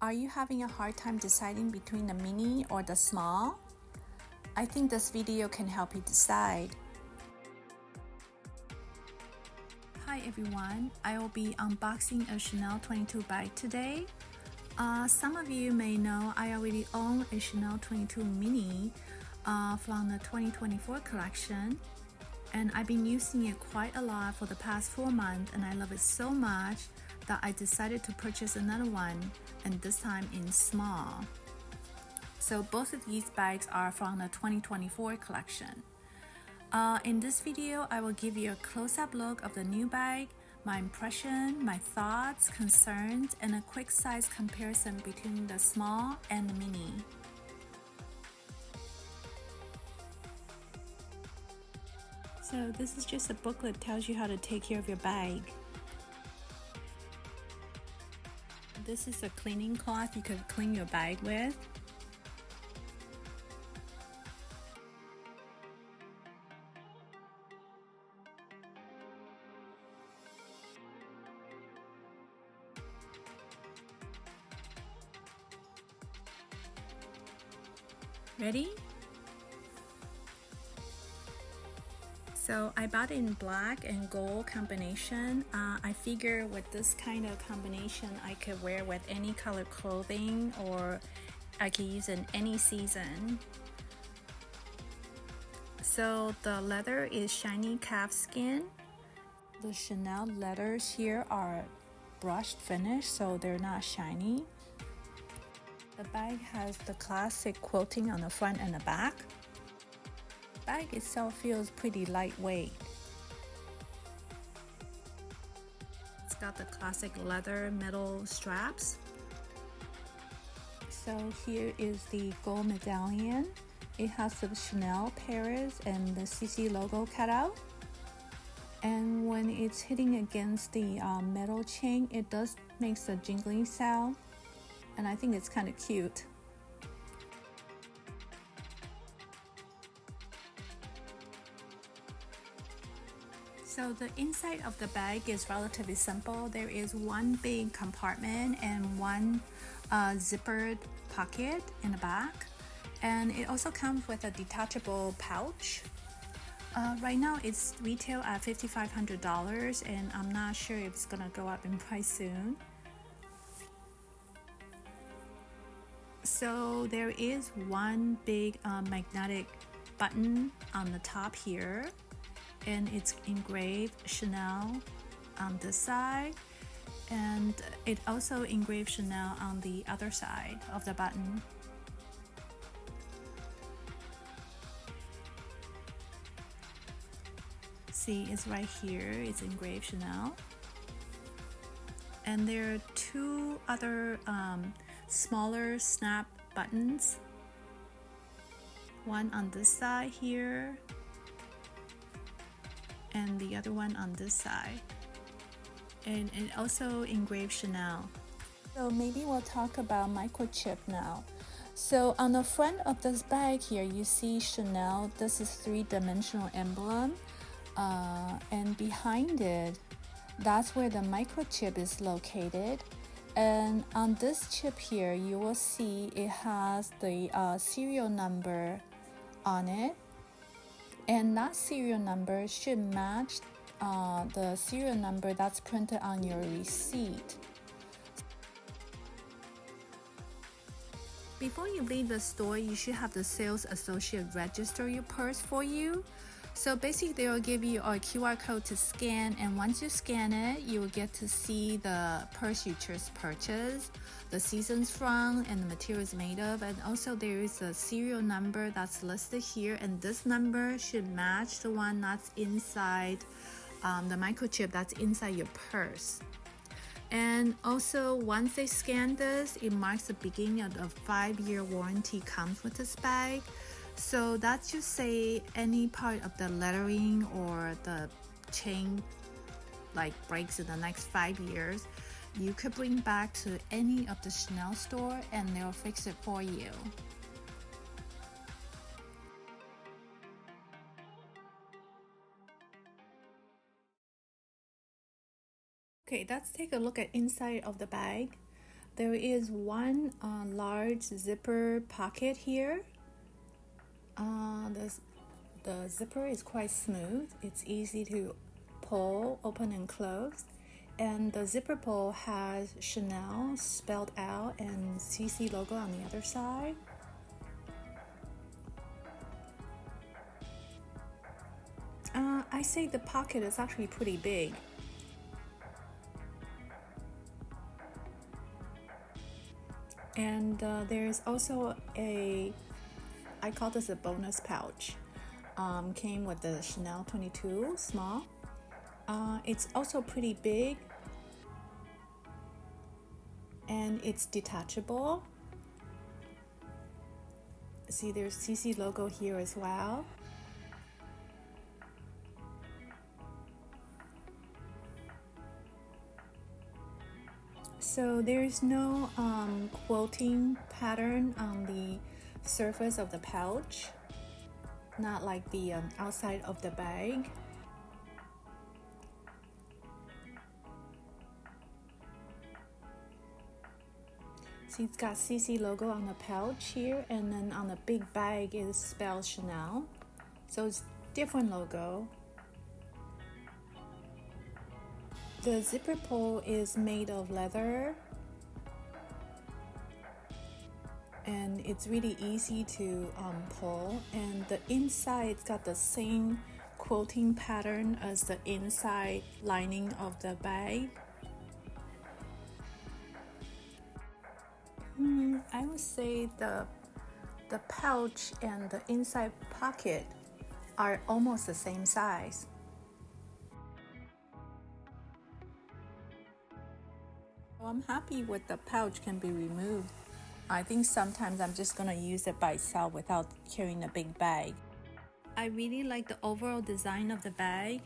Are you having a hard time deciding between the mini or the small? I think this video can help you decide. Hi everyone, I will be unboxing a Chanel 22 bag today. Some of you may know I already own a Chanel 22 mini from the 2024 collection, and I've been using it quite a lot for the past 4 months, and I love it so much that I decided to purchase another one, and this time in small. So both of these bags are from the 2024 collection. In this video, I will give you a close-up look of the new bag, my impression, my thoughts, concerns, and a quick size comparison between the small and the mini. So this is just a booklet that tells you how to take care of your bag. This is a cleaning cloth you could clean your bag with. Ready? So I bought it in black and gold combination. I figure with this kind of combination I could wear with any color clothing, or I could use in any season. So the leather is shiny calf skin. The Chanel letters here are brushed finish, so they're not shiny. The bag has the classic quilting on the front and the back. The bag itself feels pretty lightweight. It's got the classic leather metal straps. So here is the gold medallion. It has the Chanel Paris and the CC logo cut out. And when it's hitting against the metal chain, it does make a jingling sound. And I think it's kind of cute. So the inside of the bag is relatively simple. There is one big compartment and one zippered pocket in the back. And it also comes with a detachable pouch. Right now it's retail at $5,500, and I'm not sure if it's gonna go up in price soon. So there is one big magnetic button on the top here, and it's engraved Chanel on this side, and it also engraved Chanel on the other side of the button. See, it's right here, it's engraved Chanel. And there are two other smaller snap buttons, one on this side here and the other one on this side, and it also engraved Chanel. So maybe we'll talk about microchip now. So on the front of this bag here you see Chanel. This is 3-dimensional emblem, and behind it, that's where the microchip is located. And on this chip here, you will see it has the serial number on it, and that serial number should match the serial number that's printed on your receipt. Before you leave the store, you should have the sales associate register your purse for you. So basically they will give you a QR code to scan, and once you scan it, you will get to see the purse you just purchased, the seasons from, and the materials made of, and also there is a serial number that's listed here, and this number should match the one that's inside the microchip that's inside your purse. And also once they scan this, it marks the beginning of a 5-year warranty comes with this bag. So that's to say any part of the lettering or the chain like breaks in the next 5 years, you could bring back to any of the Chanel store and they'll fix it for you. Okay, let's take a look at inside of the bag. There is one large zipper pocket here. The zipper is quite smooth. It's easy to pull, open and close. And the zipper pull has Chanel spelled out and CC logo on the other side. I say the pocket is actually pretty big. And there's also I call this a bonus pouch. Came with the Chanel 22 small. It's also pretty big, and it's detachable. See, there's CC logo here as well. So there's no quilting pattern on the surface of the pouch, not like the outside of the bag. See, it's got CC logo on the pouch here, and then on the big bag is spelled Chanel. So it's different logo. The zipper pull is made of leather, and it's really easy to pull. And the inside's got the same quilting pattern as the inside lining of the bag. I would say the pouch and the inside pocket are almost the same size. I'm happy with the pouch can be removed. I think sometimes I'm just gonna use it by itself without carrying a big bag. I really like the overall design of the bag.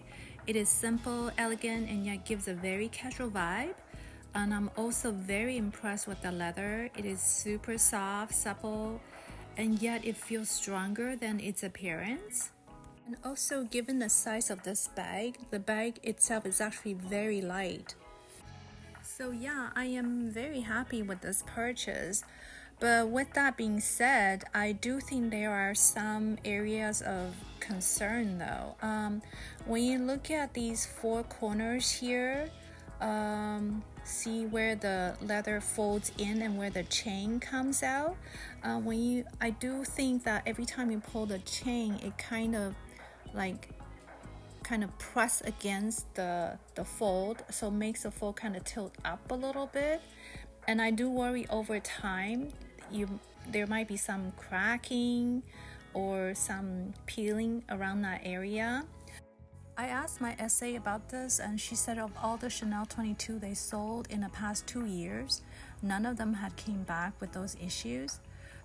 It is simple, elegant, and yet gives a very casual vibe. And I'm also very impressed with the leather. It is super soft, supple, and yet it feels stronger than its appearance. And also, given the size of this bag, the bag itself is actually very light. So yeah, I am very happy with this purchase. But with that being said, I do think there are some areas of concern though. When you look at these four corners here, see where the leather folds in and where the chain comes out. I do think that every time you pull the chain, it kind of press against the fold, so makes the fold kind of tilt up a little bit. And I do worry over time there might be some cracking or some peeling around that area. I asked my SA about this, and she said of all the Chanel 22 they sold in the past 2 years, none of them had came back with those issues.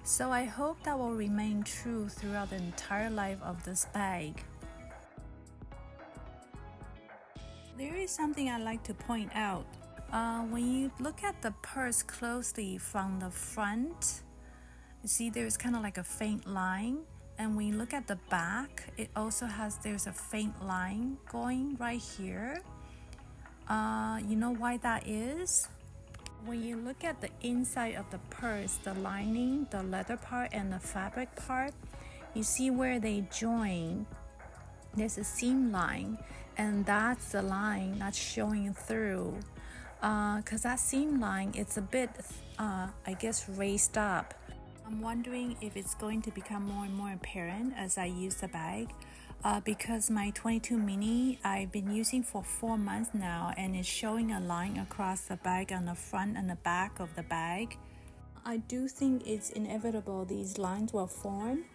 So I hope that will remain true throughout the entire life of this bag. There is something I'd like to point out. When you look at the purse closely from the front, you see there's kind of like a faint line. And when you look at the back, it also there's a faint line going right here. You know why that is? When you look at the inside of the purse, the lining, the leather part, and the fabric part, you see where they join. There's a seam line, and that's the line that's showing through. Because that seam line, it's a bit, I guess, raised up. I'm wondering if it's going to become more and more apparent as I use the bag. Because my 22 mini I've been using for 4 months now, and it's showing a line across the bag on the front and the back of the bag. I do think it's inevitable these lines will form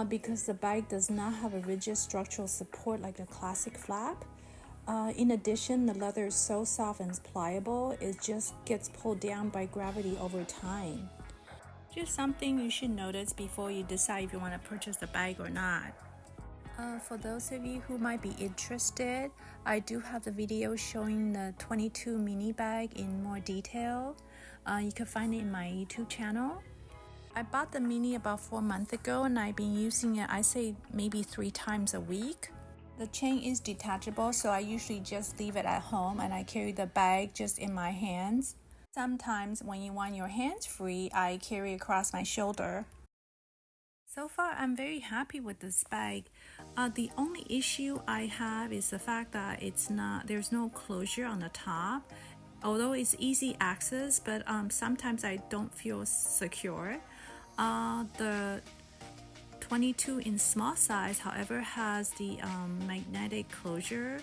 because the bag does not have a rigid structural support like the classic flap. In addition, the leather is so soft and pliable, it just gets pulled down by gravity over time. Just something you should notice before you decide if you want to purchase the bag or not. For those of you who might be interested, I do have the video showing the 22 mini bag in more detail. You can find it in my YouTube channel. I bought the mini about 4 months ago, and I've been using it, I say maybe 3 times a week. The chain is detachable, so I usually just leave it at home and I carry the bag just in my hands. Sometimes when you want your hands free, I carry across my shoulder. So far, I'm very happy with this bag. The only issue I have is the fact that there's no closure on the top. Although it's easy access, but sometimes I don't feel secure. The 22 in small size, however, has the magnetic closure,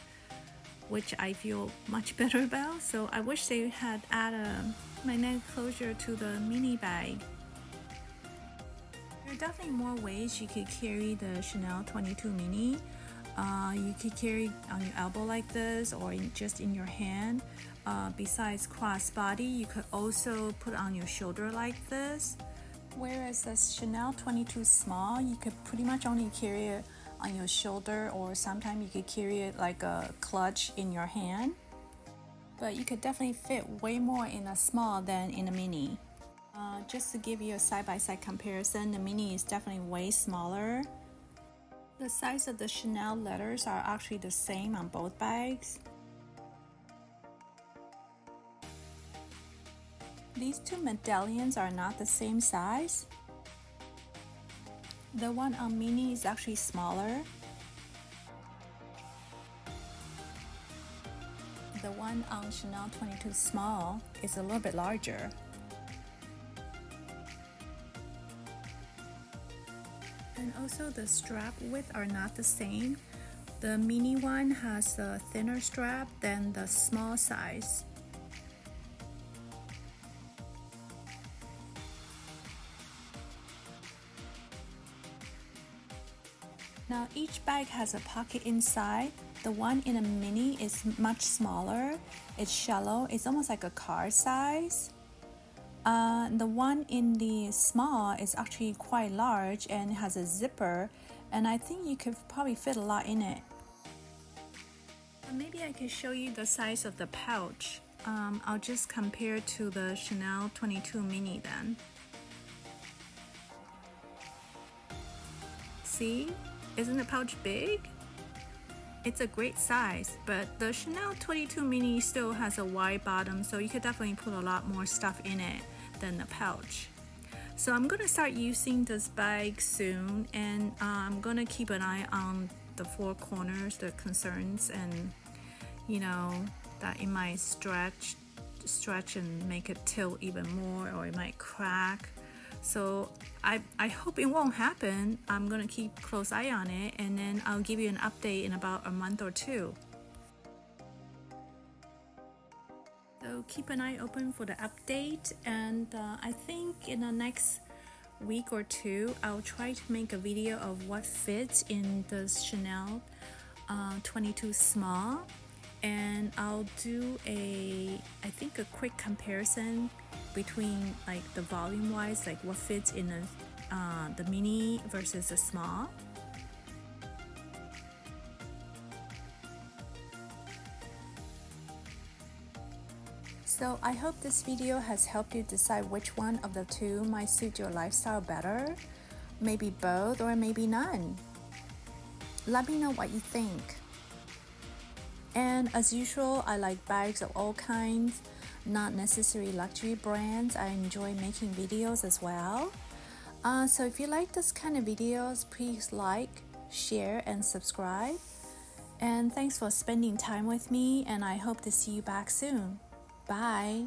which I feel much better about. So I wish they had added a magnetic closure to the mini bag. There are definitely more ways you could carry the Chanel 22 mini. You could carry on your elbow like this, or just in your hand. Besides crossbody, you could also put on your shoulder like this. Whereas the Chanel 22 small, you could pretty much only carry it on your shoulder, or sometimes you could carry it like a clutch in your hand. But you could definitely fit way more in a small than in a mini. Just to give you a side-by-side comparison, the mini is definitely way smaller. The size of the Chanel letters are actually the same on both bags. These two medallions are not the same size. The one on mini is actually smaller. The one on Chanel 22 small is a little bit larger. And also the strap width are not the same. The mini one has a thinner strap than the small size. Now each bag has a pocket inside. The one in a mini is much smaller. It's shallow. It's almost like a car size. The one in the small is actually quite large and has a zipper, and I think you could probably fit a lot in it. Maybe I could show you the size of the pouch. I'll just compare to the Chanel 22 mini then. See? Isn't the pouch big? It's a great size, but the Chanel 22 mini still has a wide bottom, so you could definitely put a lot more stuff in it than the pouch. So I'm gonna start using this bag soon, and I'm gonna keep an eye on the four corners, the concerns, and that it might stretch and make it tilt even more, or it might crack. So I hope it won't happen. I'm gonna keep close eye on it, and then I'll give you an update in about a month or two. So keep an eye open for the update, and I think in the next week or two I'll try to make a video of what fits in the Chanel 22 small, and I'll do I think a quick comparison between like the volume wise, like what fits in the mini versus the small. So I hope this video has helped you decide which one of the two might suit your lifestyle better. Maybe both, or maybe none. Let me know what you think. And as usual, I like bags of all kinds, not necessarily luxury brands. I enjoy making videos as well. So if you like this kind of videos, please like, share, and subscribe. And thanks for spending time with me, and I hope to see you back soon. Bye.